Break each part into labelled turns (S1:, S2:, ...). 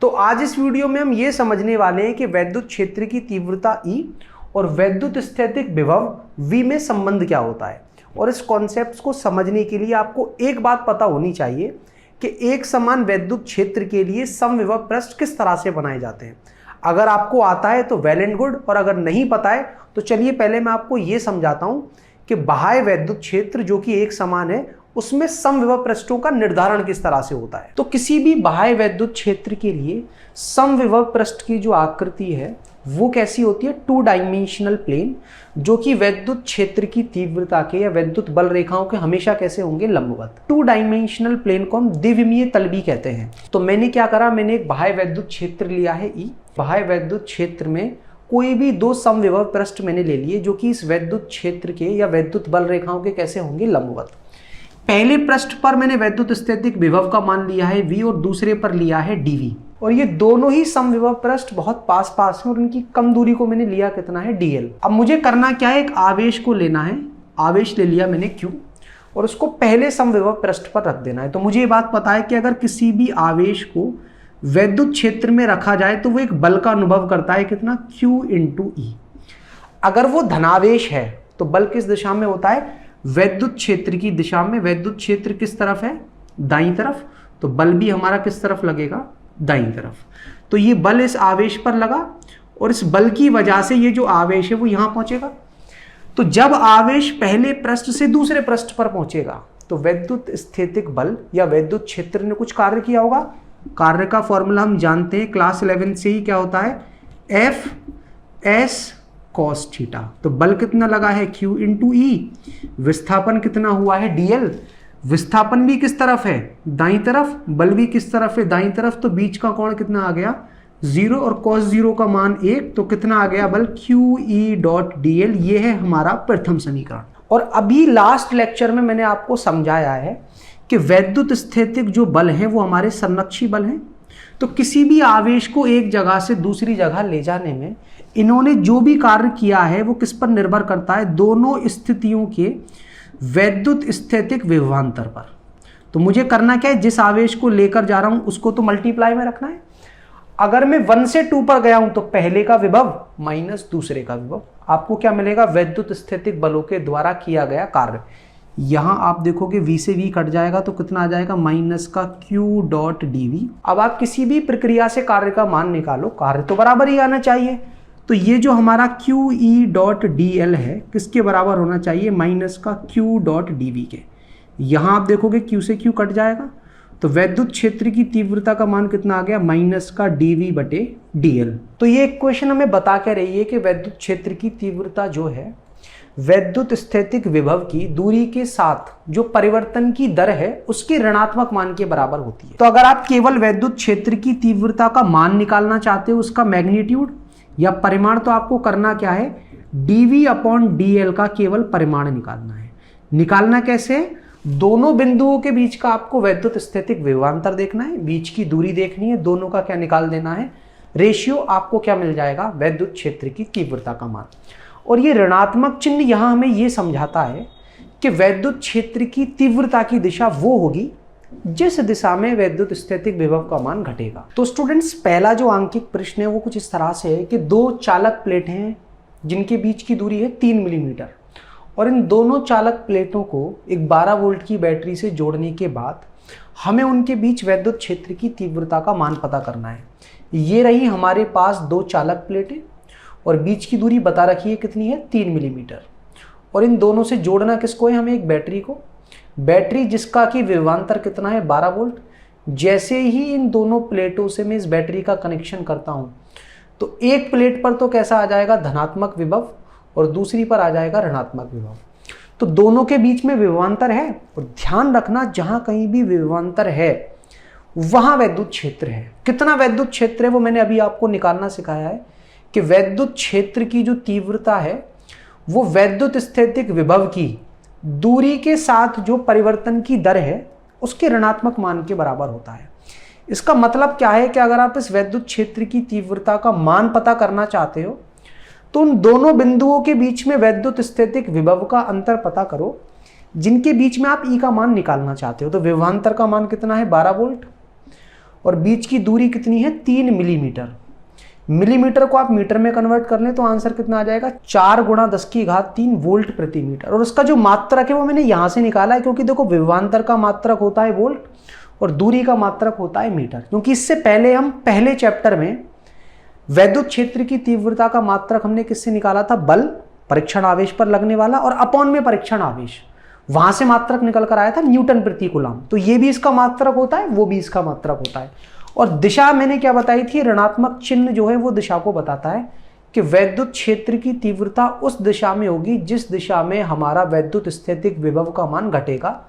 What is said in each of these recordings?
S1: तो आज इस वीडियो में हम ये समझने वाले हैं कि वैद्युत क्षेत्र की तीव्रता E और वैद्युत स्थैतिक विभव V में संबंध क्या होता है। और इस कॉन्सेप्ट को समझने के लिए आपको एक बात पता होनी चाहिए कि एक समान वैद्युत क्षेत्र के लिए समविभव पृष्ठ किस तरह से बनाए जाते हैं। अगर आपको आता है तो वेल एंड गुड, और अगर नहीं पता है तो चलिए पहले मैं आपको ये समझाता हूं कि बाह्य वैद्युत क्षेत्र जो कि एक समान है उसमें समविभव पृष्ठों का निर्धारण किस तरह से होता है। तो किसी भी बाह्य वैद्युत क्षेत्र के लिए समविभव पृष्ठ की जो आकृति है वो कैसी होती है, 2 डायमेंशनल प्लेन, जो कि वैद्युत क्षेत्र की तीव्रता के या वैद्युत बल रेखाओं के हमेशा कैसे होंगे, लंबवत। 2 डायमेंशनल प्लेन को हम द्विविमीय तल भी कहते हैं। तो मैंने क्या करा, मैंने एक बाह्य वैद्युत क्षेत्र लिया है E। बाह्य वैद्युत क्षेत्र में कोई भी 2 समविभव पृष्ठ मैंने ले लिए जो कि इस वैद्युत क्षेत्र के या वैद्युत बल रेखाओं के कैसे होंगे, लंबवत। पहले पृष्ठ पर मैंने वैद्युत स्थैतिक विभव का मान लिया है V और दूसरे पर लिया है dV, और ये दोनों ही समविभव पृष्ठ बहुत पास पास हैं और उनकी कम दूरी को मैंने लिया कितना है, dl। अब मुझे करना क्या है, एक आवेश को लेना है। आवेश ले लिया मैंने Q और उसको पहले समविभव पृष्ठ पर रख देना है। तो मुझे ये बात पता है कि अगर किसी भी आवेश को वैद्युत क्षेत्र में रखा जाए तो वो एक बल का अनुभव करता है, कितना, Q × E। अगर वो धनावेश है तो बल किस दिशा में होता है, वैद्युत क्षेत्र की दिशा में। वैद्युत क्षेत्र किस तरफ है, दाईं तरफ, तो बल भी हमारा किस तरफ लगेगा, दाईं तरफ। तो ये बल इस आवेश पर लगा और इस बल की वजह से ये जो आवेश है वो यहां पहुंचेगा। तो जब आवेश पहले पृष्ठ से दूसरे पृष्ठ पर पहुंचेगा तो वैद्युत स्थैतिक बल या वैद्युत क्षेत्र ने कुछ कार्य किया होगा। कार्य का फॉर्मूला हम जानते हैं क्लास 11 से ही, क्या होता है, F/s cos थीटा। तो बल कितना लगा है, Q × E। विस्थापन कितना हुआ है, dl। विस्थापन भी किस तरफ है, दाईं तरफ, बल भी किस तरफ है, दाईं तरफ। तो बीच का कोण कितना आ गया, 0, और cos 0 का मान 1, तो कितना आ गया बल, QE.dl। ये है हमारा प्रथम समीकरण। और अभी लास्ट लेक्चर में मैंने आपको समझाया है कि वैद्युत स्थैतिक जो बल है वो हमारे संरक्षी बल हैं। तो किसी भी आवेश को एक जगह से दूसरी जगह ले जाने में इन्होंने जो भी कार्य किया है वो किस पर निर्भर करता है, दोनों स्थितियों के वैद्युत स्थैतिक विभवांतर पर। तो मुझे करना क्या है, जिस आवेश को लेकर जा रहा हूं उसको तो मल्टीप्लाई में रखना है। अगर मैं 1 से 2 पर गया हूं तो पहले का विभव माइनस दूसरे का विभव, आपको क्या मिलेगा, वैद्युत स्थैतिक बलों के द्वारा किया गया कार्य। यहां आप देखोगे V से V कट जाएगा तो कितना आ जाएगा, माइनस का Q.dV। अब आप किसी भी प्रक्रिया से कार्य का मान निकालो, कार्य तो बराबर ही आना चाहिए। तो ये जो हमारा QE.dl है किसके बराबर होना चाहिए, माइनस का Q.dV के। यहां आप देखोगे Q से Q कट जाएगा तो वैद्युत क्षेत्र की तीव्रता का मान कितना आ गया, माइनस का dV/dl। तो ये इक्वेशन हमें बता के रही है कि वैद्युत क्षेत्र की तीव्रता जो है वैद्युत स्थैतिक विभव की दूरी के साथ जो परिवर्तन की दर है उसके ऋणात्मक मान के बराबर होती है। तो अगर आप केवल वैद्युत क्षेत्र की तीव्रता का मान निकालना चाहते हो, उसका मैग्नीट्यूड या परिमाण, तो आपको करना क्या है, dV/dl का केवल परिमाण निकालना है। निकालना कैसे, दोनों बिंदुओं के बीच का आपको वैद्युत स्थैतिक विभवांतर देखना है, बीच की दूरी देखनी है, दोनों का क्या निकाल देना है, रेशियो। आपको क्या मिल जाएगा, वैद्युत क्षेत्र की तीव्रता का मान। और ये ऋणात्मक चिन्ह यहां हमें ये समझाता है कि वैद्युत क्षेत्र की तीव्रता की दिशा वो होगी जिस दिशा में वैद्युत स्थैतिक विभव का मान घटेगा। तो स्टूडेंट्स, पहला जो आंकिक प्रश्न है वो कुछ इस तरह से है कि 2 चालक प्लेटें हैं जिनके बीच की दूरी है 3 मिलीमीटर, और इन दोनों चालक प्लेटों को एक 12 वोल्ट की बैटरी से जोड़ने के बाद हमें उनके बीच वैद्युत क्षेत्र की तीव्रता का मान पता करना है। ये रही हमारे पास 2 चालक प्लेटें और बीच की दूरी बता रखी है कितनी है, 3 मिलीमीटर। और इन दोनों से जोड़ना किसको है, हमें एक बैटरी को, बैटरी जिसका कि विभवांतर कितना है, 12 वोल्ट। जैसे ही इन दोनों प्लेटों से मैं इस बैटरी का कनेक्शन करता हूं तो एक प्लेट पर तो कैसा आ जाएगा, धनात्मक विभव, और दूसरी पर आ जाएगा ऋणात्मक विभव। तो दोनों के बीच में विभवांतर है, और ध्यान रखना जहां कहीं भी विभवांतर है वहां वैद्युत क्षेत्र है। कितना वैद्युत क्षेत्र है वो मैंने अभी आपको निकालना सिखाया है कि वैद्युत क्षेत्र की जो तीव्रता है वो वैद्युत स्थैतिक विभव की दूरी के साथ जो परिवर्तन की दर है उसके ऋणात्मक मान के बराबर होता है। इसका मतलब क्या है कि अगर आप इस वैद्युत क्षेत्र की तीव्रता का मान पता करना चाहते हो तो उन दोनों बिंदुओं के बीच में वैद्युत स्थैतिक विभव का अंतर पता करो जिनके बीच में आप E का मान निकालना चाहते हो। तो विभवांतर का मान कितना है, 12 वोल्ट, और बीच की दूरी कितनी है 3 मिलीमीटर। मिलीमीटर को आप मीटर में कन्वर्ट कर लें तो आंसर कितना आ जाएगा 4 गुणा 10⁻³ वोल्ट प्रति मीटर। और उसका जो मात्रक है वो मैंने यहां से निकाला है, क्योंकि देखो विभवांतर का मात्रक होता है वोल्ट और दूरी का मात्रक होता है मीटर। क्योंकि इससे पहले हम पहले चैप्टर में वैद्युत क्षेत्र की तीव्रता का मात्रक हमने किससे निकाला था, बल परीक्षण आवेश पर लगने वाला और अपॉन में परीक्षण आवेश, वहां से मात्रक निकल कर आया था न्यूटन प्रति कूलम। तो ये भी इसका मात्रक होता है, वो भी इसका मात्रक होता है। और दिशा मैंने क्या बताई थी, ऋणात्मक चिन्ह जो है वो दिशा को बताता है कि वैद्युत क्षेत्र की तीव्रता उस दिशा में होगी जिस दिशा में हमारा वैद्युत स्थैतिक विभव का मान घटेगा।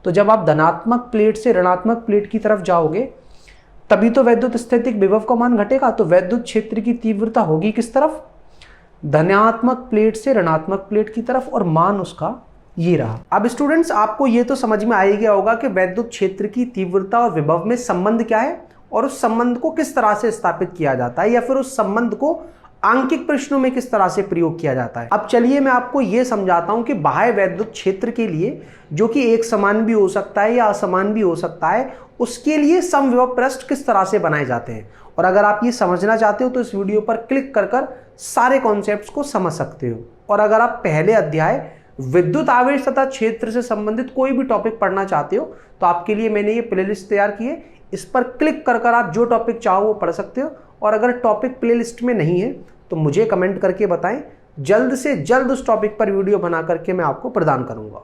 S1: तो जब आप धनात्मक प्लेट से ऋणात्मक प्लेट की तरफ जाओगे तभी तो वैद्युत स्थैतिक विभव का मान घटेगा। तो वैद्युत क्षेत्र की तीव्रता होगी किस तरफ, धनात्मक प्लेट से ऋणात्मक प्लेट की तरफ, और मान उसका ये रहा। अब स्टूडेंट्स आपको ये तो समझ में आ ही गया होगा कि वैद्युत क्षेत्र की तीव्रता और विभव में संबंध क्या है और उस संबंध को किस तरह से स्थापित किया जाता है, या फिर उस संबंध को आंकिक प्रश्नों में किस तरह से प्रयोग किया जाता है। अब चलिए मैं आपको यह समझाता हूं कि बाह्य वैद्युत क्षेत्र के लिए, जो कि एक समान भी हो सकता है या असमान भी हो सकता है, उसके लिए समविभव पृष्ठ किस तरह से बनाए जाते हैं। और अगर आप ये समझना चाहते हो तो इस वीडियो पर क्लिक कर सारे कॉन्सेप्ट्स को समझ सकते हो। और अगर आप पहले अध्याय विद्युत आवेश तथा क्षेत्र से संबंधित कोई भी टॉपिक पढ़ना चाहते हो तो आपके लिए मैंने ये प्लेलिस्ट तैयार की है, इस पर क्लिक कर आप जो टॉपिक चाहो वो पढ़ सकते हो। और अगर टॉपिक प्लेलिस्ट में नहीं है तो मुझे कमेंट करके बताएं, जल्द से जल्द उस टॉपिक पर वीडियो बना करके मैं आपको प्रदान करूंगा।